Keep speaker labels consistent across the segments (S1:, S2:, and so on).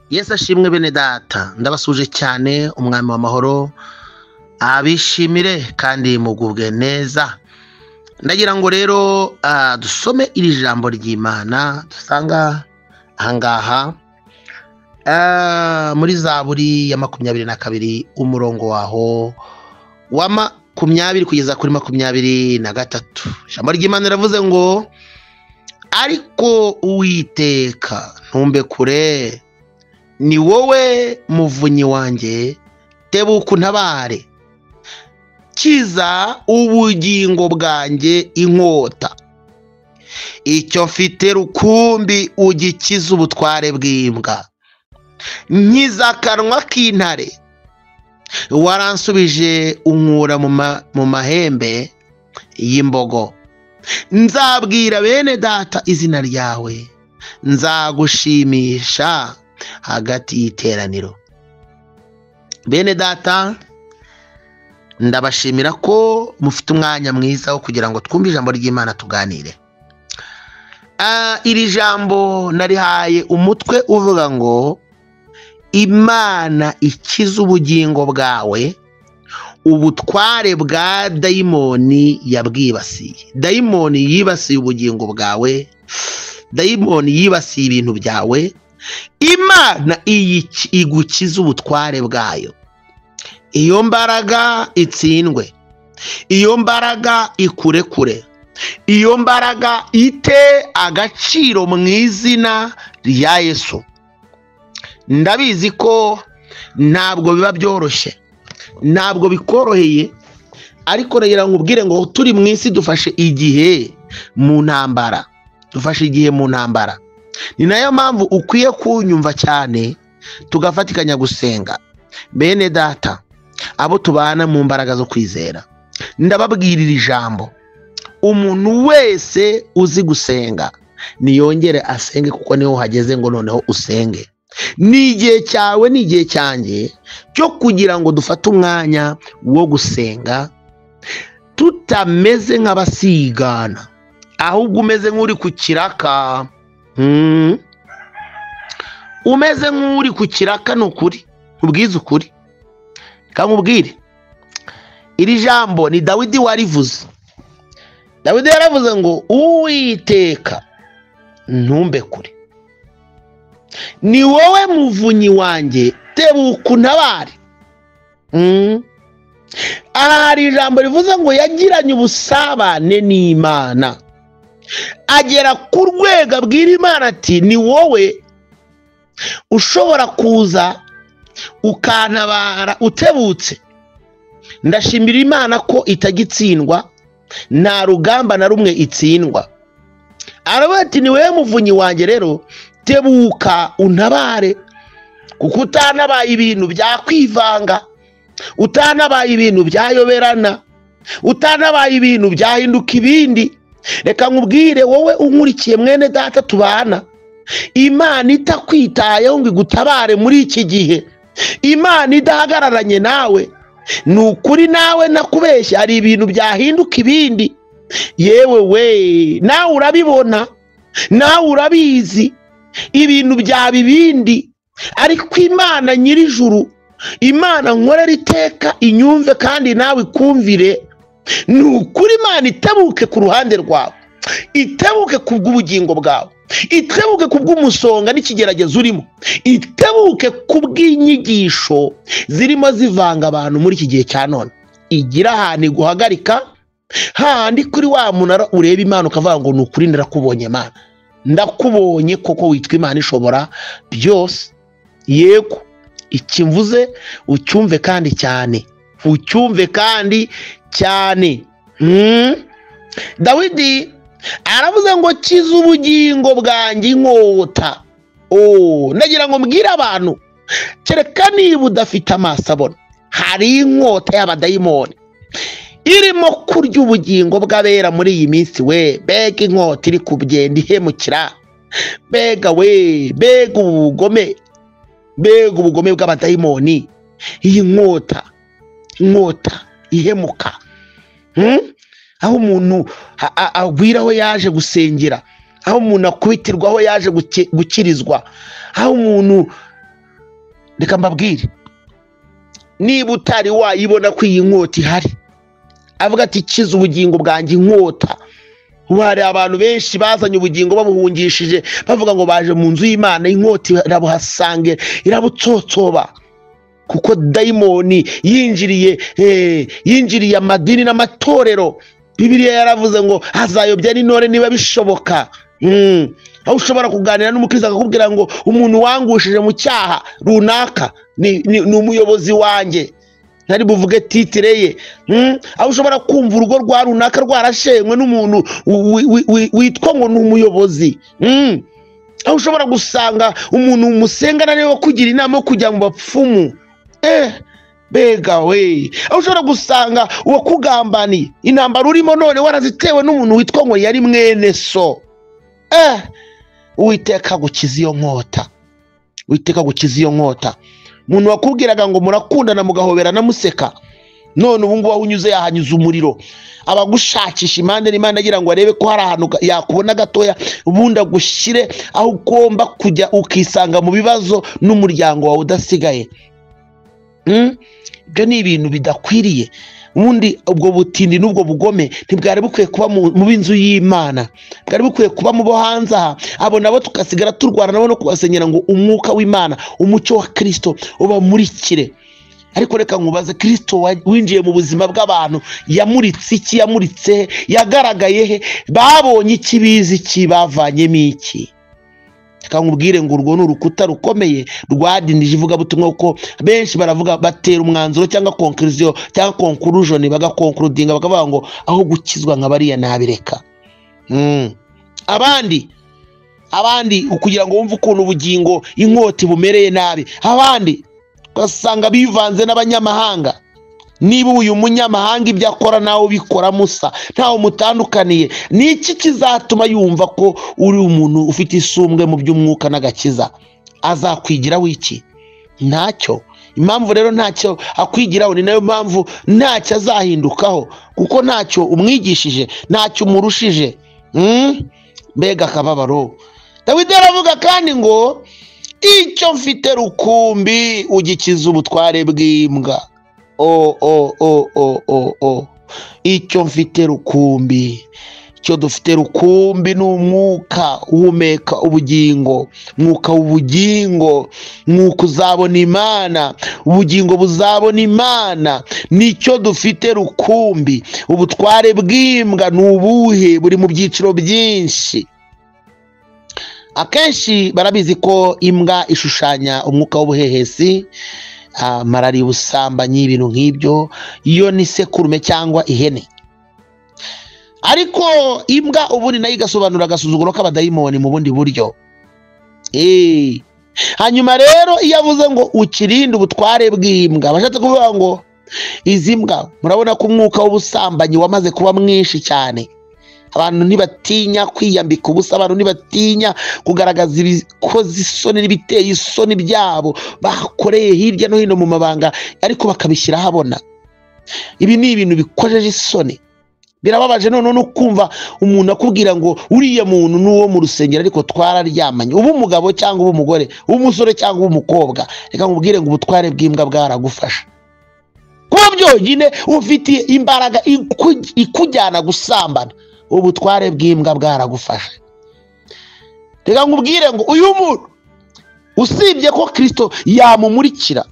S1: Yesu ashimwe bene data, ndabasuje cyane. Umwami w'amahoro abishimire kandi mugubwe neza. Ndagira ngo rero dusome iri jambo ry'Imana dusanga ahangaha muri Zaburi ya 22 umurongo waho wa 20 kugeza kuri 23. Ijambo ry'Imana riravuze ngo ariko Uwiteka ntumbe kure, ni wowe muvunyi wanjye, tebuka untabare, kiza ubugingo bwanjye inkota, icyo mfite rukumbi ugikiza ubutware bw'imbwa, nkiza akanwa k'intare, waransubije unkura mu mahembe y'imbogo. Nzabwira bene data izina ryawe, nzagushimisha hagati y'iteraniro. Bene data, ndabashimira ko mufite umwanya mwiza wo kugira ngo twumve ijambo ry'Imana tuganire. Iri jambo narihaye umutwe uvuga ngo Imana ikiza ubugingo bwawe, ubutware bwa dayimoni yabwibasiye. Dayimoni yibasiye ubugingo bwawe, dayimoni yibasiye ibintu byawe, Imana igukiza ubutware bwayo. Iyo mbaraga itsindwe, iyo mbaraga ikurekure, iyo mbaraga ite agaciro mu izina rya Yesu. Ndabizi ko ntabwo biba byoroshye, ntabwo bikoroheye, ariko rero nkubwire ngo turi mu isi dufashe igihe mu ntambara, dufashe igihe mu ntambara. Ni nayo mpamvu ukwiye kunyumva cyane tugafatikanya gusenga. Bene data, abo tubana mu mbaraga zo kwizera, ndababwirira ijambo, umuntu wese uzi gusenga niyongere asenge, kuko niho hageze ngo noneho usenge. Ni igihe cyawe, ni igihe cyanjye cyo kugira ngo dufate umwanya wo gusenga, tutameze nk'abasigana, ahubwo umeze nk'uri ku kiraka. Umeze nk'uri ku kiraka, ni ukuri, ubwize ukuri. Kamubwire, iri jambo ni Dawidi warivuze. Dawidi yaravuze ngo Uwiteka ntumbe kure, ni wowe muvunyi wanjye, tebuka untabare. Hari ijambo rivuze ngo yagiranye ubusabane n'Imana, agera ku rwego abwira Imana ati ni wowe ushobora kuza ukantabara utebutse. Ndashimira Imana ko itagitsindwa, nta rugamba na rumwe itsindwa. Aravuga ati ni wowe muvunyi wanjye, rero tebuka untabare, kuko utanabaye ibintu byakwivanga, utanabaye ibintu byayoberana, utanabaye ibintu byahinduka ibindi. Reka nkubwire wowe unkurikiye mwene data tubana, Imana itakwitayeho ngo igutabare muri iki gihe, Imana idahagararanye nawe, ni ukuri nawe nakubeshya, hari ibintu byahinduka ibindi. Yewe we, nawe urabibona, nawe urabizi, ibintu byaba ibindi. Ariko Imana nyir'ijuru, Imana nkorera iteka, inyumve kandi nawe ikumvire. Ni ukuri Imana itebuke ku ruhande rwawe, itebuke ku bw'ubugingo bwawe, itebuke ku bw'umusonga n'ikigeragezo urimo, itebuke ku bw'inyigisho zirimo zivanga abantu muri iki gihe cya none. Igira ahantu iguhagarika, handi kuri wa munara ureba Imana ukavuga ngo ni ukuri ndarakubonye Imana, ndakubonye koko witwa Imana ishobora byose. Yego, ikimvuze ucyumve kandi cyane, ucyumve kandi cyane. Dawidi aravuze ngo kiza ubugingo bwanjye inkota. Nagira ngo mbwire abantu, kereka niba udafite amaso abona, hari inkota y'abadayimoni irimo kurya ubugingo bw'abera muri iyi minsi. We, bega inkota iri kugenda ihemukira, bega we, bega ubugome, bega ubugome bw'abadayimoni. Iyi nkota ihemuka, aho umuntu agwiraho yaje gusengera, aho umuntu akubitirwaho yaje gukirizwa, aho umuntu reka mbabwire, niba utari wayibona ko iyi nkota ihari, avuga ati kiza ubugingo bwanjye inkota. Ubu hari abantu benshi bazanye ubugingo babuhungishije bavuga ngo baje mu nzu y'Imana, inkota irabuhasange irabutsotsoba, kuko dayimoni yinjiriye amadini n'amatorero. Bibiliya yaravuze ngo hazayobya n'intore niba bishoboka. Aho ushobora kuganira n'umukristo akakubwira ngo umuntu wangushije mu cyaha runaka ni umuyobozi wanjye, ntari buvuge titire ye. Aho ushobora kumva urugo rwa runaka rwarashenywe n'umuntu witwa ngo ni umuyobozi. Aho ushobora gusanga umuntu musengana niwe kugira inama yo kujya mu bapfumu. Bega we, aho ushobora gusanga uwakugambaniye intambara urimo none warazitewe n'umuntu witwa ngo yari mwene so. Uwiteka gukiza iyo nkota, Uwiteka gukiza iyo nkota. Umuntu wakubwiraga ngo murakundana mugahoberana museka, none ubu ngubu unyuze yahanyuza umuriro. Abagushakisha impande n'Imana agira ngo arebe ko hari ahantu yakubona gatoya, ubundi agushyire aho ugomba kujya, ukisanga mu bibazo n'umuryango wawe udasigaye. Ibyo ni ibintu bidakwiriye. Ubundi ubwo butindi n'ubwo bugome ntibwari bukwiye kuba mu b'inzu y'Imana, bwari bukwiye kuba mu bo hanze aha. Abo nabo tugasigara turwana nabo no kubasenyera ngo umwuka w'Imana, umucyo wa Kristo ubamurikire. Ariko reka nkubaze, Kristo winjiye mu buzima bw'abantu yamuritse iki? Yamuritse yagaragaye he? Babonye iki? Bizi iki? Bavanyemo iki? Reka nkubwire ngo urwo ni urukuta rukomeye rwadindije ivugabutumwa, kuko benshi baravuga batera umwanzuro cyangwa conclusion cyangwa conclusion, bagakonkludinga bakavuga ngo aho gukizwa nka bariya nabireka. Abandi ukugira ngo wumve ukuntu ubugingo inkota bumereye nabi, abandi ugasanga bivanze n'abanyamahanga. Niba uyu munyamahanga ibyo akora nawe ubikora musa, ntawe mutandukaniye, ni iki kizatuma yumva ko uri umuntu ufite isumbwe mu by'umwuka n'agakiza? Azakwigiraho iki? Ntacyo. Impamvu rero ntacyo akwigiraho, ni nayo mpamvu ntacyo azahindukaho, kuko ntacyo umwigishije, ntacyo umurushije. Mbega akababaro. Dawidi aravuga kandi ngo icyo mfite rukumbi ugikiza ubutware bw'imbwa. Icyo mfite rukumbi, icyo dufite rukumbi ni umwuka uhumeka ubugingo, mwuka w'ubugingo, mwuka uzabona Imana, ubugingo buzabona Imana. Nicyo dufite rukumbi. Ubutware bw'imbwa ni ubuhe? Buri mu byiciro byinshi. Akenshi barabizi ko imbwa ishushanya umwuka w'ubuhehesi, marari, ubusambanyi, ibintu nk'ibyo. Iyo ni sekurume cyangwa ihene. Ariko imbwa ubundi nayo igasobanura agasuzuguro k'abadayimoni mu bundi buryo. Hanyuma rero iyo avuze ngo ukirinde ubutware bw'imbwa, bashatse kuvuga ngo izi mbwa, murabona ko umwuka w'ubusambanyi wamaze kuba mwinshi cyane. Abantu ntibatinya kwiyambika ubusa, abantu ntibatinya kugaragaza ibikoze isoni n'ibiteye isoni byabo bakoreye hirya no hino mu mabanga, ariko bakabishyira habona. Ibi ni ibintu bikojeje isoni. Birababaje none no kumva umuntu akubwira ngo uriya muntu n'uwo mu rusengero ariko twararyamanye, ubu umugabo cyangwa ubu umugore, ubu umusore cyangwa ubu umukobwa. Reka nkubwire ngo ubutware bw'imbwa bwaragufasha. Kuba byonyine ufitiye imbaraga ikujyana gusambana, ubutware bw'imbwa bwaragufasha. Reka nkubwire ngo uyu muntu usibye ko Kristo yamumurikira,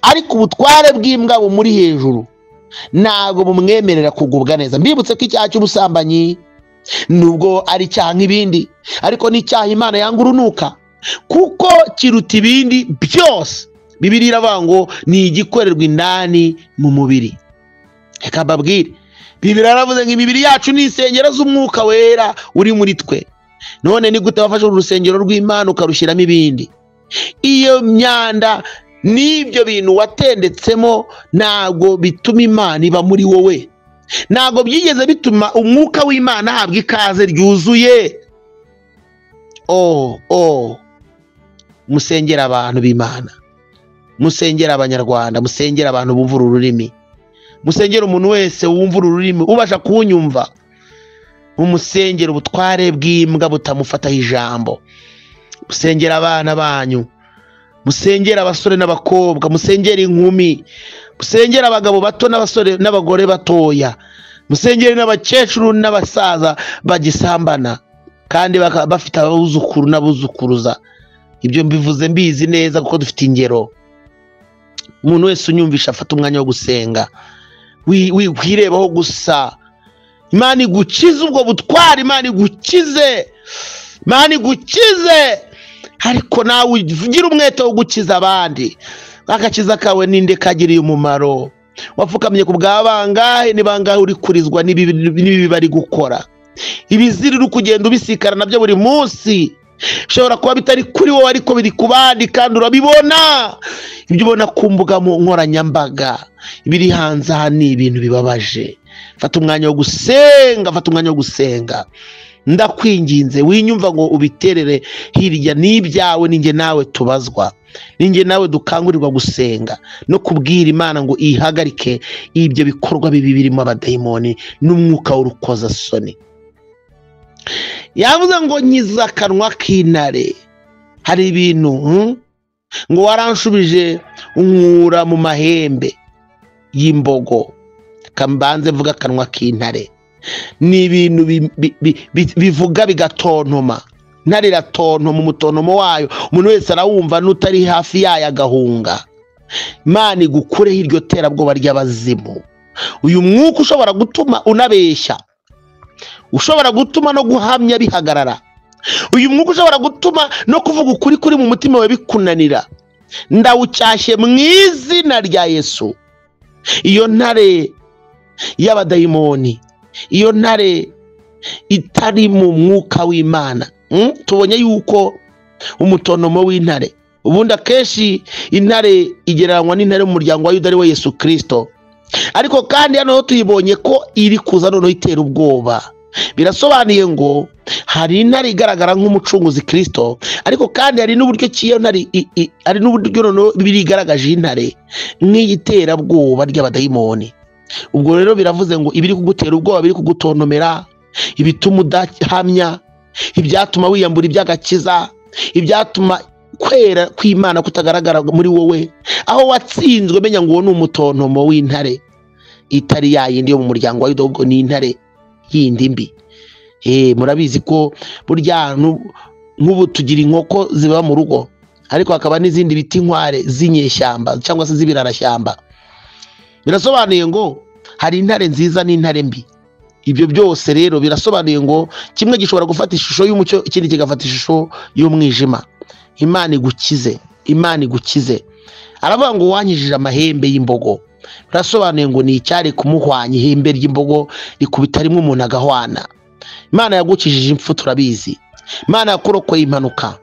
S1: ariko ubutware bw'imbwa bumuri hejuru ntabwo bumwemerera kugubwa neza. Mbibutse ko icyaha cy'ubusambanyi nubwo ari icyaha nk'ibindi, ariko ni icyaha Imana yanga urunuka, kuko kiruta ibindi byose. Bibiliya iravuga ngo ni igikorerwa indani mu mubiri. Reka mbabwire, Bibiliya yaravuze ngo imibiri yacu ni insengero z'umwuka wera uri muri twe. None ni gute wafashe urusengero rw'Imana ukarushyiramo ibindi? Iyo myanda n'ibyo bintu watendetsemo ntabwo bituma Imana iba muri wowe, ntabwo byigeze bituma umwuka w'Imana ahabwa ikaze ryuzuye. Musengera abantu b'Imana, musengera abanyarwanda, musengera abantu bumva ururimi, musengera umuntu wese wumva ururimi ubasha kunyumva. Umusengera ubutware bw'imbwa butamufataho ijambo. Musengera abana banyu, musengera abasore n'abakobwa, musengera inkumi, musengera abagabo bato n'abasore n'abagore batoya, musengere n'abakecuru n'abasaza bagisambana kandi bafite abuzukuru n'abuzukuruza. Ibyo mbivuze mbizi neza kuko dufite ingero. Umuntu wese unyumvisha afata umwanya wo gusenga, wirebaho gusa. Imana igukize ubwo butwari, Imana igukize, Imana igukize, ariko nawe ugira umwete wo gukiza abandi. Agakiza kawe ninde kagiriye umumaro? Wapfukamye ku bwa bangahe? Ni bangahe uri kurizwa n'ibibi bari gukora? Ibiziri uri kugenda ubisikana nabyo buri munsi, bishobora kuba bitari kuri wowe ariko biri ku bandi kandi urabibona. Ibyo ubona ku mbuga nkoranyambaga ibiri hanze aha ni ibintu bibabaje. Fata umwanya wo gusenga, fata umwanya wo gusenga. Ndakwinginze winyumva ngo ubiterere hirya n'ibyawe. Ninjye nawe tubazwa, ninjye nawe dukangurirwa gusenga no kubwira Imana ngo ihagarike ibyo bikorwa bibi birimo abadayimoni n'umwuka w'urukozasoni. Yavuze ngo nkiza akanwa k'intare. Hari ibintu ngo waranshubije unkura mu mahembe y'imbogo. Kambanze mvuga akanwa k'intare. Ni ibintu bivuga bigatontoma. Intare iratontoma, umutontomo wayo umuntu wese arawumva, n'utari hafi yayo agahunga. Imana igukureho iryo terabwoba ry'abazimu. Uyu mwuka ushobora gutuma unabeshya, ushobora gutuma no guhamya bihagarara. Uyu mwuka ushobora gutuma no kuvuga ukuri kuri mu mutima wawe bikunanira. Ndawucyashye mu izina rya Yesu. Iyo ntare y'abadayimoni, iyo ntare itari mu mwuka w'Imana. Tubonye yuko umutontomo w'intare, ubundi akenshi intare igereranywa n'intare mu muryango wa Yuda ari we Yesu Kristo, ariko kandi hano tuyibonye ko iri kuza noneho itera ubwoba. Birasobanuye ngo hari intare igaragara nk'umucunguzi Kristo, ariko kandi hari n'uburyo kiyo ntare ari n'uburyo noneho birigaragaje intare nk'iterabwoba ry'abadayimoni. Ubwo rero biravuze ngo ibiri kugutera ubwoba, biri kugutontomera, ibituma udahamya, ibyatuma wiyambura iby'agakiza, ibyatuma kwera kw'Imana kutagaragara muri wowe, aho watsinzwe menya ngo uwo ni umutontomo w'intare itari yayindi yo mu muryango wa Yuda, ubwo ni intare yindi mbi. Murabizi ko burya nk'ubu tugira inkoko ziba mu rugo, ariko hakaba n'izindi biti inkware z'inyeshyamba cyangwa se z'ibirarashyamba. Birasobanuye ngo hari intare nziza n'intare mbi. Ibyo byose rero birasobanuye ngo kimwe gishobora gufata ishusho y'umucyo, ikindi kigafata ishusho y'umwijima. Imana igukize, Imana igukize. Aravuga ngo wanyijije amahembe y'imbogo. Birasobanuye ngo ni icyari kumuhwanya ihembe ry'imbogo rikubita rimwe umuntu agahwana. Imana yagukijije impfu turabizi. Imana yakurokoye impanuka.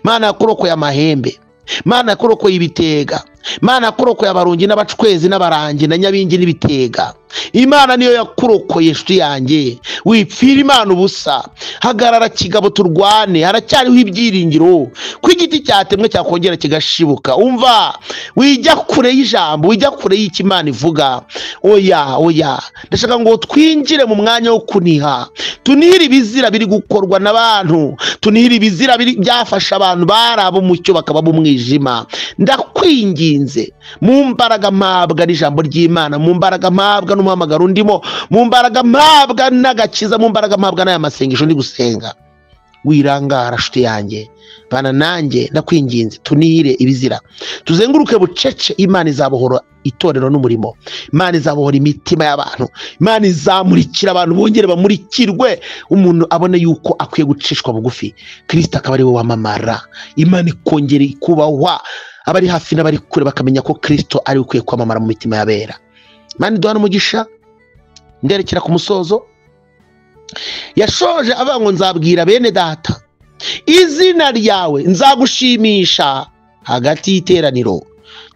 S1: Imana yakurokoye amahembe. Imana yakurokoye ibitega. Imana yakurokoye abarungi n'abacwezi n'abarangi na nyabingi n'ibitega. Imana niyo yakurokoye nshuti yanjye. Wipfira Imana ubusa. Hagarara kigabo turwane, haracyariho ibyiringiro ko igiti cyatemwe cyakongera kigashibuka. Umva, wijya kure y'ijambo, wijya kure y'iki Imana ivuga. Oya, ndashaka ngo twinjire mu mwanya wo kuniha. Tunihira ibizira biri gukorwa n'abantu, tunihira ibizira byafasha abantu barabo mucyo bakaba mu mwijima. Ndakwinginze mu mbaraga mpabwa n'ijambo ry'Imana, mu mbaraga mpabwa n'umuhamagaro ndimo, mu mbaraga mpabwa n'agakiza, mu mbaraga mpabwa n'aya masengesho ndi gusenga, wirangara nshuti yanjye, bana nanjye ndakwinginze tunihire ibizira, tuzenguruke bucece. Imana izabohora itorero n'umurimo, Imana izabohora imitima y'abantu, Imana izamurikira abantu bongere bamurikirwe, umuntu abone yuko akwiye gucishwa bugufi, Kristo akaba ari we wamamara, Imana ikongera kubahwa, abari hafi n'abari kure bakamenya ko Kristo ari ukwiye kwamamara mu mitima y'abera. Imana iduhane umugisha. Nderekera ku musozo. Yashoje avuga ngo nzabwira bene data izina ryawe, nzagushimisha hagati y'iteraniro.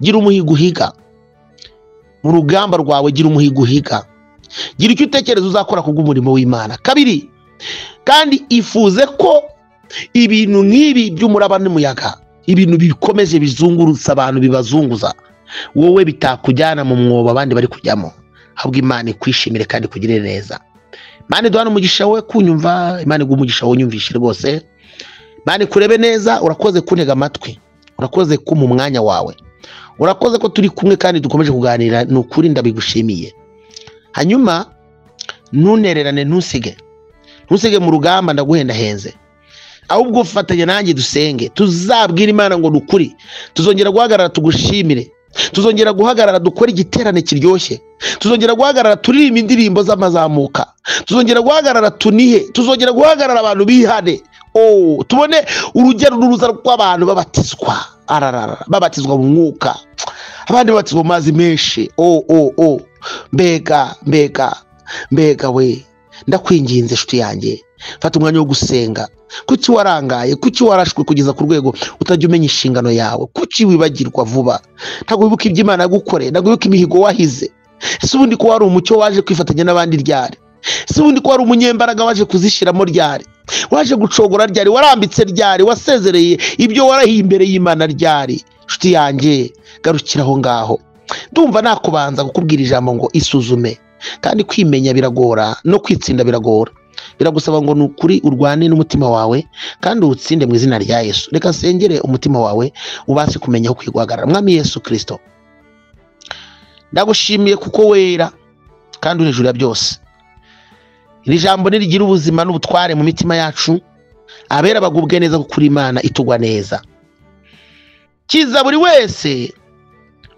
S1: Gira umuhigo uhiga mu rugamba rwawe, gira umuhigo uhiga, gira icyo utekereza uzakora kubw'umurimo w'Imana. Kabiri, kandi ifuze ko ibintu nk'ibi by'umuraba n'umuyaga, ibintu bikomeje bizungurutsa abantu, bibazunguza, wowe bitakujyana mu mwobo abandi bari kujyamo, ahubwo Imana ikwishimire kandi kugirire neza. Imana iduhane umugisha we kunyumva, Imana iguha umugisha wo nyumvishe rwose, Imana ikurebe neza. Urakoze kuntega amatwi, urakoze ko mu mwanya wawe, urakoze ko turi kumwe kandi dukomeje kuganira, ni ukuri ndabigushimiye. Hanyuma ntunererane, ntusige mu rugamba ndaguhendahenze, ahubwo ufatanye nanjye dusenge, tuzabwira Imana ngo nukuri, tuzongera guhagarara tugushimire, tuzongera guhagarara dukora igiterane kiryoshye, tuzongera guhagarara turirimba indirimbo z'amazamuka, tuzongera guhagarara tunihe, tuzongera guhagarara abantu bihane, tubone urugero n'uruza rw'abantu babatizwa mu mwuka, abandi babatizwa mu mazi menshi. Mbega we, ndakwinginze nshuti yanjye, fata umwanya wo gusenga. Kuki warangaye? Kuki warashwe kugeza ku rwego utajya umenya inshingano yawe? Kuki wibagirwa vuba? Ntabwo wibuka ibyo Imana yagukoreye, ntabwo wibuka imihigo wahize. Ese ubundi ko wari umucyo waje kwifatanya n'abandi ryari? Ese ubundi ko wari umunyembaraga waje kuzishyiramo ryari? Waje gucogora ryari? Warambitse ryari? Wasezereye ibyo warahiye imbere y'Imana ryari? Nshuti yanjye, garukira aho ngaho. Ndumva nakubanza kukubwira ijambo ngo isuzume, kandi kwimenya biragora no kwitsinda biragora. Biragusaba ngo nukuri urwane n'umutima wawe kandi utsinde mu izina rya Yesu. Reka nsengere umutima wawe ubase kumenya uko kwiguhagarara. Mwami Yesu Kristo, ndagushimiye kuko wera kandi uri hejuru ya byose. Iri jambo nirigira ubuzima n'ubutware mu mitima yacu, abera bagubwe neza kuko Imana itugwa neza. Kiza buri wese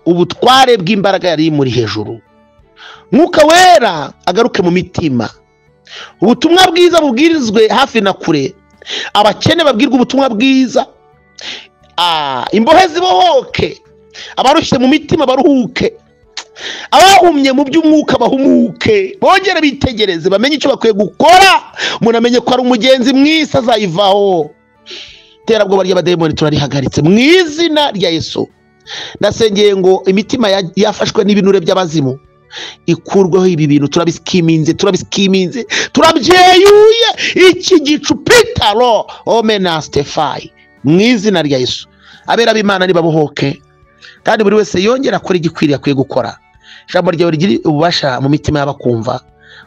S1: ubutware bw'imbaraga yari muri hejuru. Mwuka wera agaruke mu mitima, ubutumwa bwiza bubwirizwe hafi na kure, abakene babwirwa ubutumwa bwiza, imbohe zibohoke, abarushye mu mitima baruhuke, abahumye mu by'umwuka bahumuke, bongere bitegereze bamenye icyo bakwiye gukora. Umuntu amenye ko ari umugenzi mwisi azayivaho. Terabwoba ry'abadayimoni turarihagaritse mu izina rya Yesu. Ndasengeye ngo imitima yafashwe n'ibinure by'abazimu ikurweho. Ibi bintu turabiskiminze, turabyeyuye iki gicu Petero omena Stefai mu izina rya Yesu. Abera b'Imana nibabohoke kandi buri wese yongera akora igikwiriye akwiye gukora. Ijambo ryawe rigiri ububasha mu mitima y'abakumva.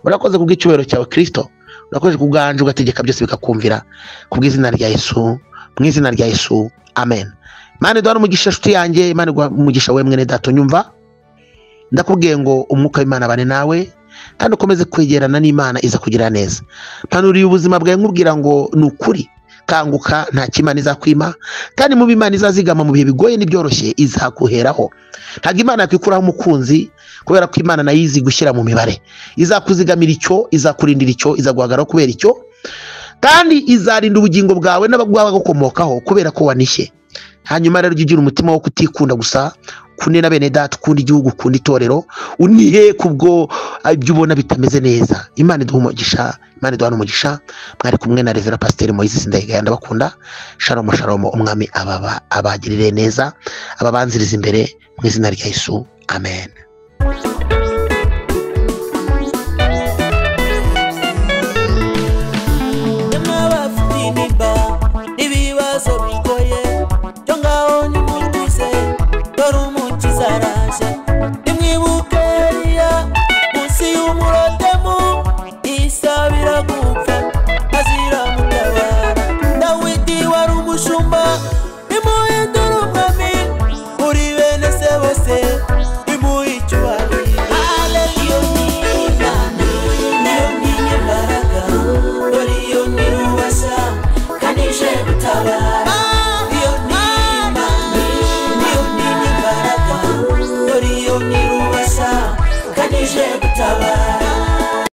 S1: Urakoze kubw'icyubahiro cyawe Kristo, urakoze kubwanje ugategeka byose bikakumvira, kubw'izina rya Yesu, mu izina rya Yesu, amen. Imana iduha umugisha nshuti yanjye, Imana iguha umugisha we mwene data unyumva. Ndakubwiye ngo umwuka w'Imana bane nawe kandi ukomeze kwegerana n'Imana iza kugira neza. Mpanuriye ubuzima bwawe nkubwira ngo nukuri, kanguka, nta kimana izakwima kandi mu b'Imana izazigama mu bihe bigoye n'ibyoroshye izakuheraho. Ntabwo Imana yakwikuraho umukunzi, kubera ko Imana nayo izi gushyira mu mibare. Izakuzigamira icyo, izakurindira icyo, izaguhagararaho kubera icyo, kandi izarinda ubugingo bwawe n'abagukomokaho kubera ko wanishye. Hanyuma rero ugira umutima wo kutikunda gusa, kunde na bene data, ukunda igihugu, ukunda itorero, unihe kubwo ibyo ubona bitameze neza. Imana iduha umugisha, Imana iduha umugisha. Mwari kumwe na Reverend Pasteur Moise Sindayigaya, ndabakunda. Shalom shalom, umwami abagirire neza, ababanziriza imbere mu izina rya Yesu, amen.
S2: Tabara.